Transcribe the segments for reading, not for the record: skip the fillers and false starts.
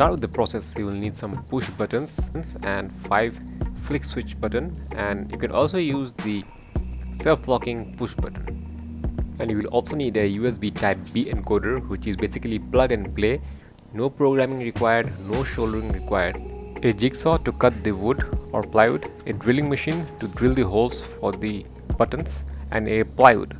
start with the process, you will need some push buttons and 5 flick switch button, and you can also use the self-locking push button. And you will also need a USB type B encoder, which is basically plug and play, no programming required, no soldering required, a jigsaw to cut the wood or plywood, a drilling machine to drill the holes for the buttons, and a plywood.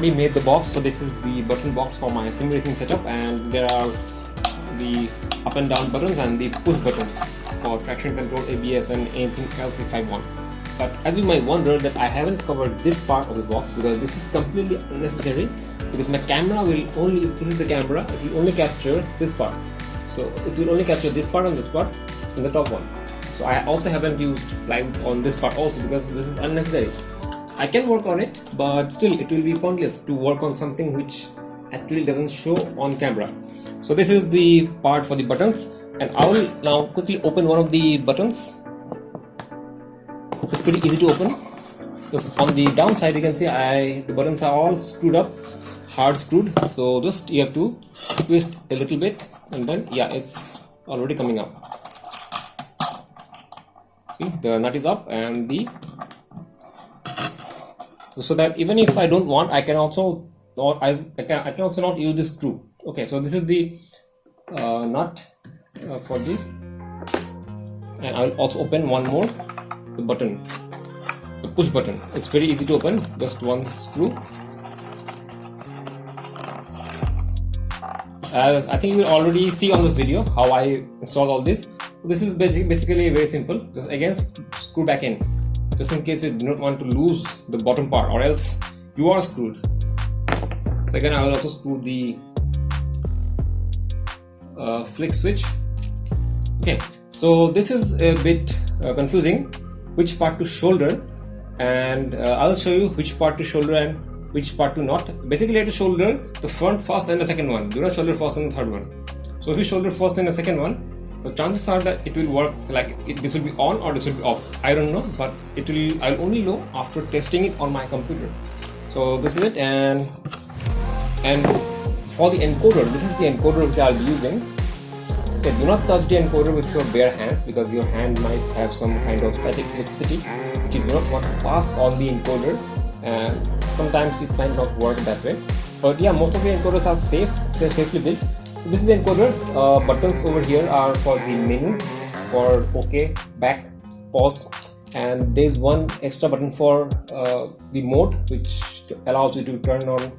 already made the box. So this is the button box for my sim racing setup, and there are the up and down buttons and the push buttons for traction control, ABS, and anything else if I want. But as you might wonder that I haven't covered this part of the box because this is completely unnecessary, because my camera will only, if this is the camera, it will only capture this part. So it will only capture this part and this part and the top one. So I also haven't used plywood on this part also because this is unnecessary. I can work on it, but still it will be pointless to work on something which actually doesn't show on camera. So this is the part for the buttons, and I will now quickly open one of the buttons. It's pretty easy to open because on the downside you can see the buttons are all screwed up, hard screwed. So just you have to twist a little bit, and then yeah, it's already coming up. See, the nut is up, and so that even if I don't want, I can also not I can also not use this screw. Okay, so this is the nut for the, and I will also open one more, the button, the push button. It's very easy to open, just one screw. As I think you will already see on the video how I install all this. This is basically very simple. Just again screw back in, just in case you do not want to lose the bottom part, or else you are screwed. So again, I will also screw the flick switch. Okay, so this is a bit confusing, which part to shoulder, and I'll show you which part to shoulder and which part to not. Basically, you have to shoulder the front first and the second one. Do not shoulder first and the third one. So if you shoulder first and the second one, so chances are that it will work like this will be on or this will be off. I don't know, but it will. I'll only know after testing it on my computer. So this is it, and for the encoder, this is the encoder which I'll be using. Okay, do not touch the encoder with your bare hands because your hand might have some kind of static electricity which you do not want to pass on the encoder, and sometimes it might not work that way. But yeah, most of the encoders are safe. They're safely built. So this is the encoder. Buttons over here are for the menu, for OK, back, pause, and there's one extra button for the mode, which allows you to turn on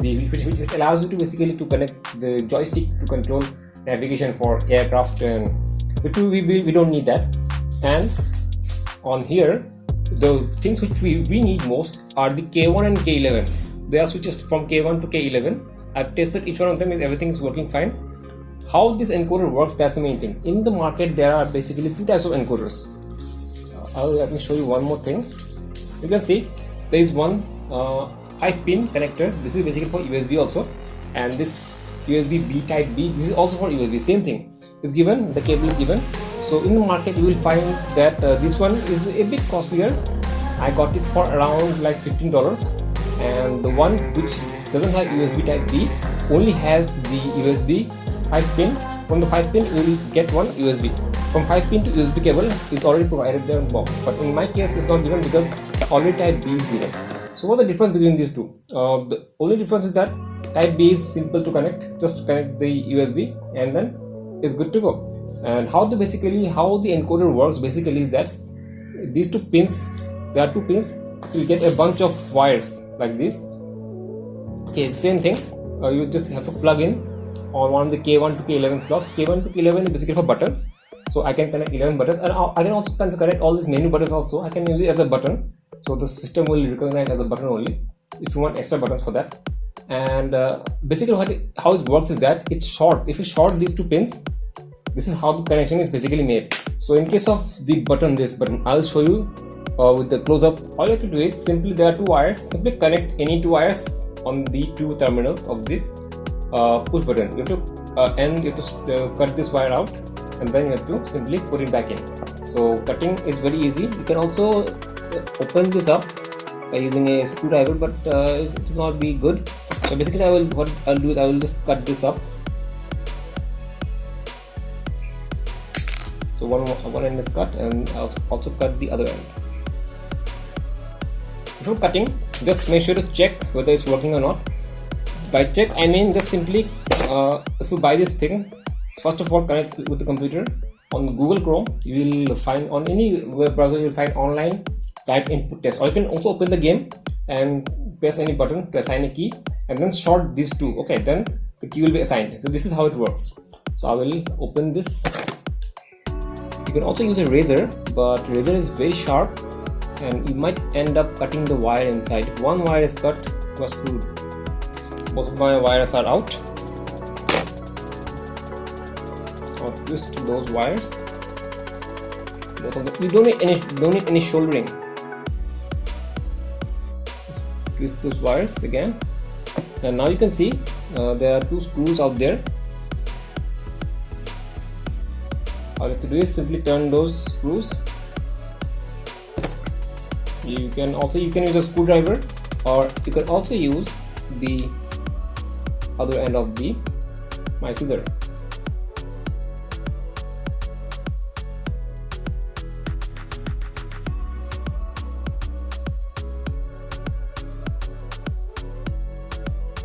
which allows you to basically to connect the joystick to control navigation for aircraft, and which we don't need that. And on here, the things which we need most are the K1 and K11. They are switches from K1 to K11. I've tested each one of them, everything is working fine. How this encoder works, that's the main thing. In the market, there are basically two types of encoders. Let me show you one more thing. You can see there is one 5-pin connector. This is basically for USB also, and this USB B type B, this is also for USB. Same thing is given, the cable is given. So in the market you will find that this one is a bit costlier. I got it for around like $15, and the one which doesn't have USB type B only has the USB 5-pin. From the 5-pin you will get one USB. From 5-pin to USB cable is already provided there in the box, but in my case it's not given because only type B is given. So what's the difference between these two? The only difference is that type B is simple to connect. Just connect the USB and then it's good to go. And how the encoder works basically is that these two pins, there are two pins, you get a bunch of wires like this. Okay, same thing. You just have to plug in on one of the K1 to K11 slots. K1 to K11 is basically for buttons. So I can connect 11 buttons, and I can also connect all these menu buttons also. I can use it as a button. So the system will recognize as a button only if you want extra buttons for that. And basically how it works is that it shorts. If you short these two pins, this is how the connection is basically made. So in case of the button, this button, I'll show you with the close-up. All you have to do is simply, there are two wires, simply connect any two wires on the two terminals of this push button. You have to cut this wire out, and then you have to simply put it back in. So cutting is very easy. You can also open this up by using a screwdriver, but it will not be good. So basically what I'll do is I will just cut this up. So one end is cut, and I'll also cut the other end. Before cutting, just make sure to check whether it's working or not. By check, I mean just simply if you buy this thing, first of all connect with the computer. On Google Chrome, you will find, on any web browser you will find online type input test, or you can also open the game and press any button to assign a key and then short these two. Okay, then the key will be assigned. So this is how it works. So I will open this. You can also use a razor, but razor is very sharp and you might end up cutting the wire inside. If one wire is cut, you are screwed. Both of my wires are out. I'll twist those wires. Both of them. You don't need any shouldering. Just twist those wires again, and now you can see there are two screws out there. All you have to do is simply turn those screws. You can use a screwdriver, or you can also use the other end of my scissor.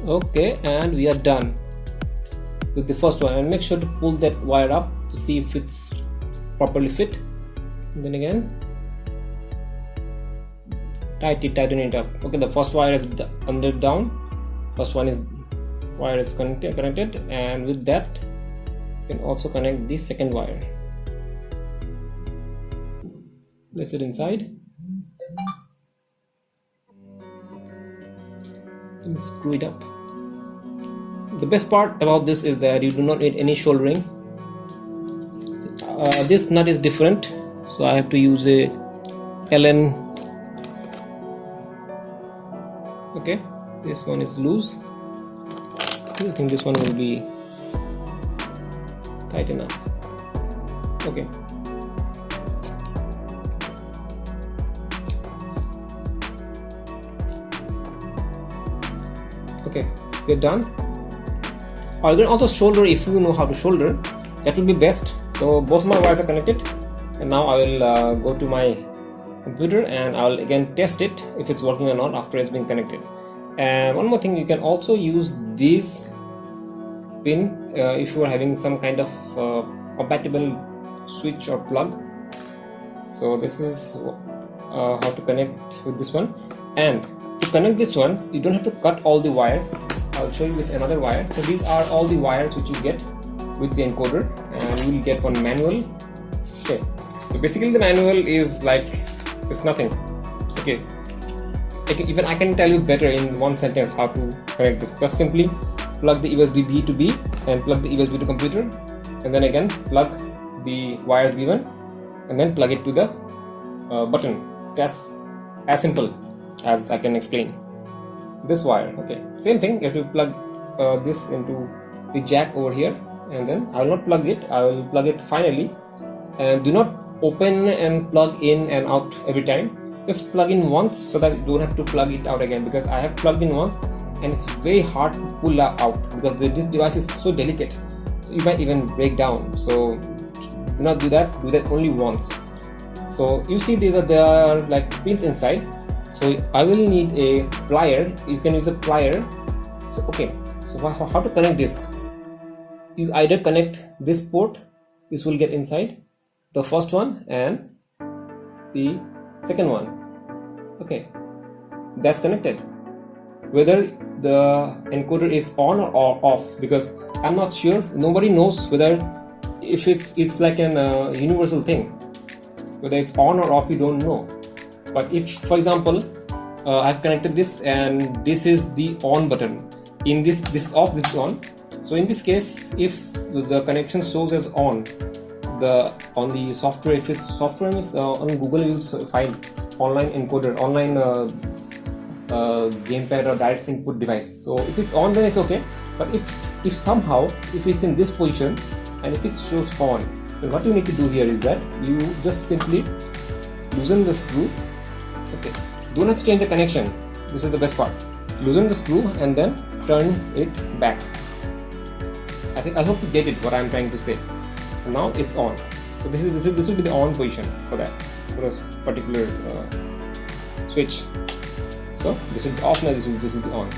Okay, and we are done with the first one, and make sure to pull that wire up to see if it's properly fit, and then again tighten it up. Okay, the first wire is down, first one is wire is connected, and with that you can also connect the second wire. Place it inside and screw it up. The best part about this is that you do not need any shouldering. This nut is different, so I have to use a Allen. Okay, this one is loose. I think this one will be tight enough. Okay. Okay, we're done. Or you can also solder if you know how to solder. That will be best. So both my wires are connected, and now I will go to my computer and I will again test it if it's working or not after it's been connected. And one more thing, you can also use this pin if you are having some kind of compatible switch or plug. So this is how to connect with this one. And to connect this one, you don't have to cut all the wires. I'll show you with another wire. So these are all the wires which you get with the encoder, and you will get one manual. Okay, so basically the manual is like, it's nothing. Okay, even I can tell you better in one sentence how to connect this. Just simply plug the USB B to B and plug the USB to computer, and then again plug the wires given and then plug it to the button. That's as simple as I can explain. This wire, okay, same thing. You have to plug this into the jack over here, and then I will not plug it, I will plug it finally. And do not open and plug in and out every time. Just plug in once so that you don't have to plug it out again, because I have plugged in once and it's very hard to pull out because this device is so delicate, so you might even break down. So do not do that, do that only once. So you see there are like pins inside, so I will need a plier. You can use a plier. So okay, so how to connect this? You either connect this port, this will get inside, the first one and the second one. Okay, that's connected. Whether the encoder is on or off, because I'm not sure, nobody knows whether if it's like an universal thing, whether it's on or off, you don't know. But if, for example, I've connected this and this is the on button, in this is off, this is on. So in this case, if the connection shows as on the software, if it's software means on Google you will find online encoder, online gamepad or direct input device. So if it's on, then it's okay. But if somehow if it's in this position and if it shows on, then what you need to do here is that you just simply loosen the screw. Okay, don't have to change the connection. This is the best part. Loosen the screw and then turn it back. I hope you get it what I'm trying to say. And now it's on. So this will be the on position for this particular switch. So this will be off now. This will be on.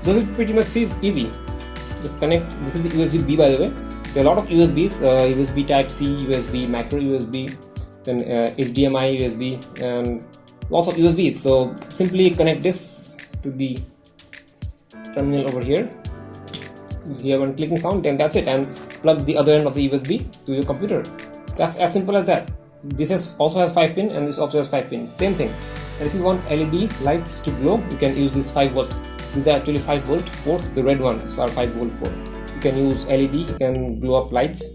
This is pretty much easy. Just connect. This is the USB B, by the way. There are a lot of USBs: USB Type C, USB Micro USB, then HDMI USB, and lots of USBs. So simply connect this to the terminal over here. You hear one clicking sound, then that's it, and plug the other end of the USB to your computer. That's as simple as that. This also has 5 pin and this also has 5 pin, same thing. And if you want LED lights to glow, you can use this 5 volt. These are actually 5 volt port, the red ones are 5 volt port. You can use LED, you can blow up lights,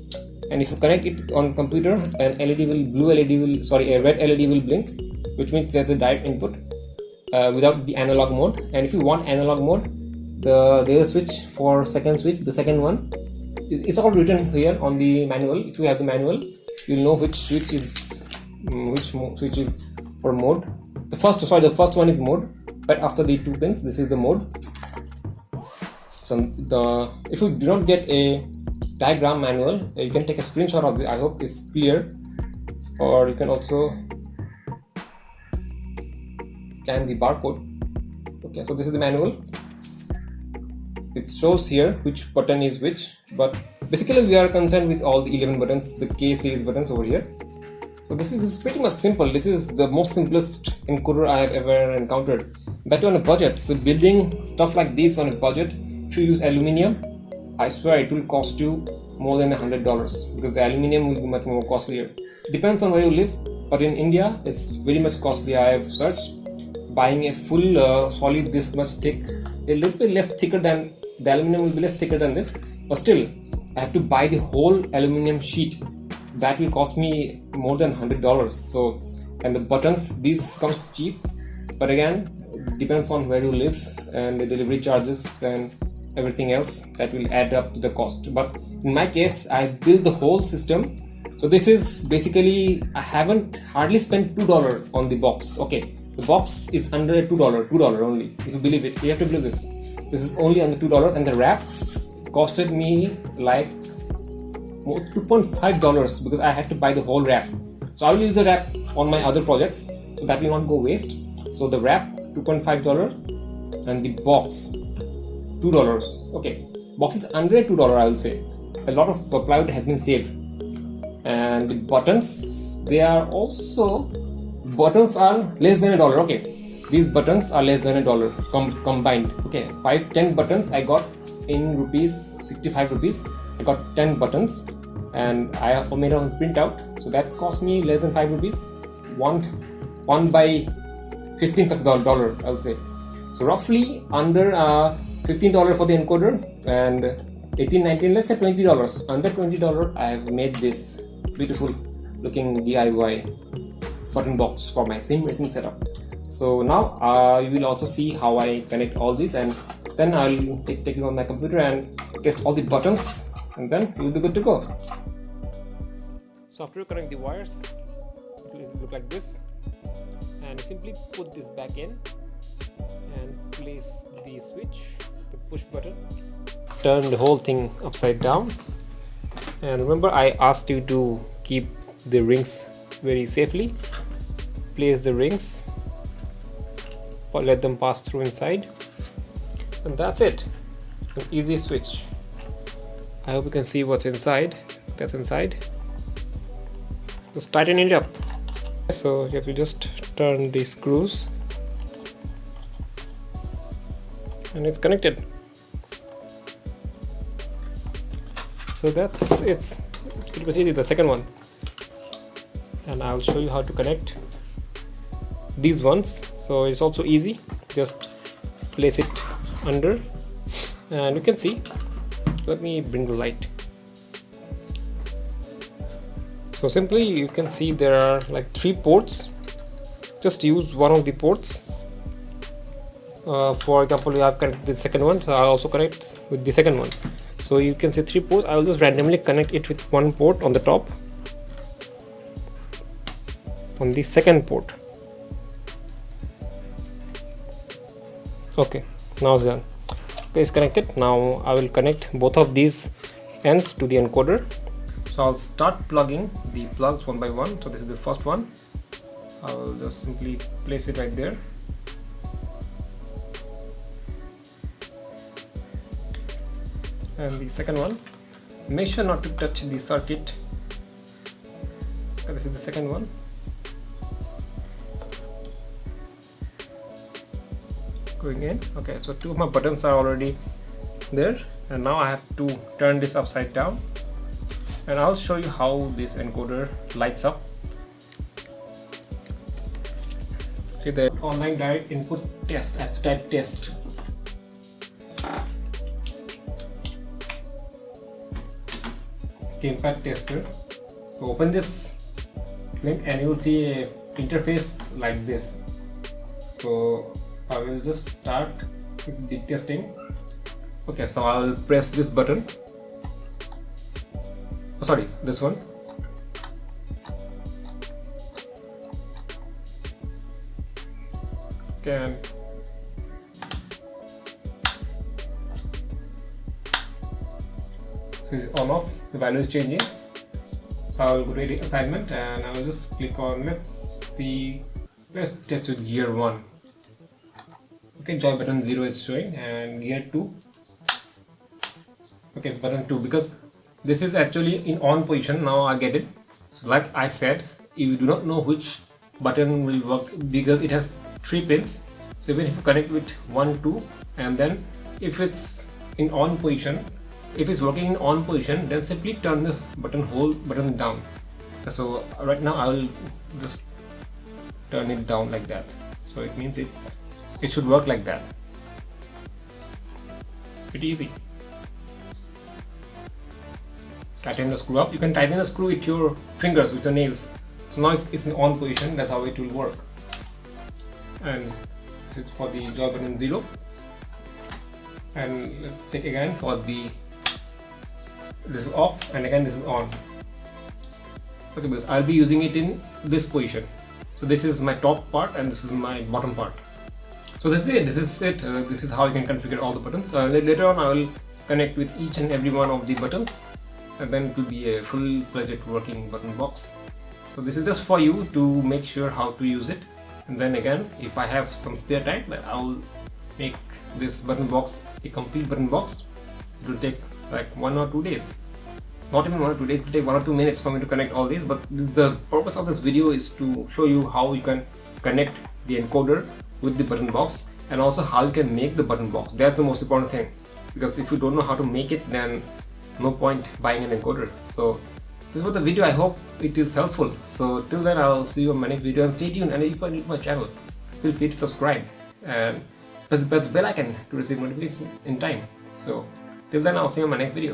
and if you connect it on computer, an a red LED will blink, which means there's a direct input without the analog mode. And if you want analog mode, there's a switch for second switch, the second one. It's all written here on the manual. If you have the manual, you'll know which switch is for mode. The first one is mode, but after the 2 pins, this is the mode. So if you do not get a diagram manual, you can take a screenshot of it. I hope it's clear, or you can also scan the barcode. Okay, so this is the manual. It shows here which button is which, but basically we are concerned with all the 11 buttons, the K series buttons over here. So this is pretty much simple. This is the most simplest encoder I have ever encountered, that on a budget. So building stuff like this on a budget, if you use aluminium, I swear it will cost you more than $100, because the aluminium will be much more costlier. Depends on where you live, but in India it's very much costly. I have searched, buying a full solid this much thick, a little bit less thicker than the aluminium will be less thicker than this, but still I have to buy the whole aluminium sheet. That will cost me more than $100. So, and the buttons, these comes cheap, but again depends on where you live and the delivery charges and everything else, that will add up to the cost. But in my case, I built the whole system. So this is basically, I haven't hardly spent $2 on the box. Okay, the box is under $2 only. If you believe it, you have to believe this. This is only under $2, and the wrap costed me like $2.5 because I had to buy the whole wrap. So I will use the wrap on my other projects, so that will not go waste. So the wrap $2.5 and the box $2. Okay, box is under $2, I will say. A lot of plywood has been saved. And the buttons, buttons are less than $1. Okay, these buttons are less than $1 combined. Okay, 10 buttons I got in 65 rupees. I got 10 buttons, and I made a printout, so that cost me less than 5 rupees. One by 15th of the dollar, I'll say. So roughly under $15 for the encoder, and 18-19, let's say $20. Under $20, I have made this beautiful looking DIY button box for my sim racing setup. So now you will also see how I connect all these, and then I'll take it on my computer and test all the buttons, and then you'll be good to go. So after you connect the wires, it will look like this, and simply put this back in and place the switch, the push button, turn the whole thing upside down. And remember, I asked you to keep the rings very safely. Place the rings, let them pass through inside, and that's it. An easy switch. I hope you can see what's inside. That's inside. Just tighten it up. So you have to just turn the screws, and it's connected. So that's it's pretty much easy. The second one, and I'll show you how to connect these ones. So it's also easy. Just place it under, and you can see. Let me bring the light. So simply you can see there are like 3 ports. Just use one of the ports. For example, you have connected the second one, so I'll also connect with the second one. So you can see 3 ports. I will just randomly connect it with one port on the top, on the second port. Okay, now it's done. Okay, it's connected. Now I will connect both of these ends to the encoder. So I'll start plugging the plugs one by one. So this is the first one. I will just simply place it right there. And the second one, make sure not to touch the circuit. Okay, this is the second one. going in. Okay, so 2 of my buttons are already there, and now I have to turn this upside down, and I'll show you how this encoder lights up. See the online direct input test, I have to type test. Gamepad tester. So open this link and you will see a interface like this. So I will just start with the testing. Okay, so I will press this button. Oh, sorry, this one. Okay. So it's on off, the value is changing. So I will go to edit assignment and I will just click on, let's test with gear 1. Okay, joy button 0 is showing, and gear 2. Okay, it's button 2 because this is actually in on position. Now I get it. So like I said, if you do not know which button will work because it has 3 pins. So even if you connect with 1, 2, and then if it's in on position, if it's working in on position, then simply turn this button, whole button down. So right now I will just turn it down like that. So it means it should work like that. It's pretty easy. Tighten the screw up. You can tighten the screw with your fingers, with your nails. So now it's in on position. That's how it will work. And this is for the joy button 0. And let's check again for the, this is off, and again this is on. Okay, because I'll be using it in this position. So this is my top part and this is my bottom part. So this is it. This is how you can configure all the buttons. Later on I will connect with each and every one of the buttons, and then it will be a full-fledged working button box. So this is just for you to make sure how to use it, and then again if I have some spare time, then I will make this button box a complete button box. It will take like 1 or 2 days. Not even 1 or 2 days, it will take 1 or 2 minutes for me to connect all these, but the purpose of this video is to show you how you can connect the encoder with the button box, and also how you can make the button box. That's the most important thing, because if you don't know how to make it, then no point buying an encoder. So this was the video. I hope it is helpful. So till then, I'll see you on my next video, and stay tuned. And if you are new to my channel, feel free to subscribe and press the bell icon to receive notifications in time. So till then, I'll see you on my next video.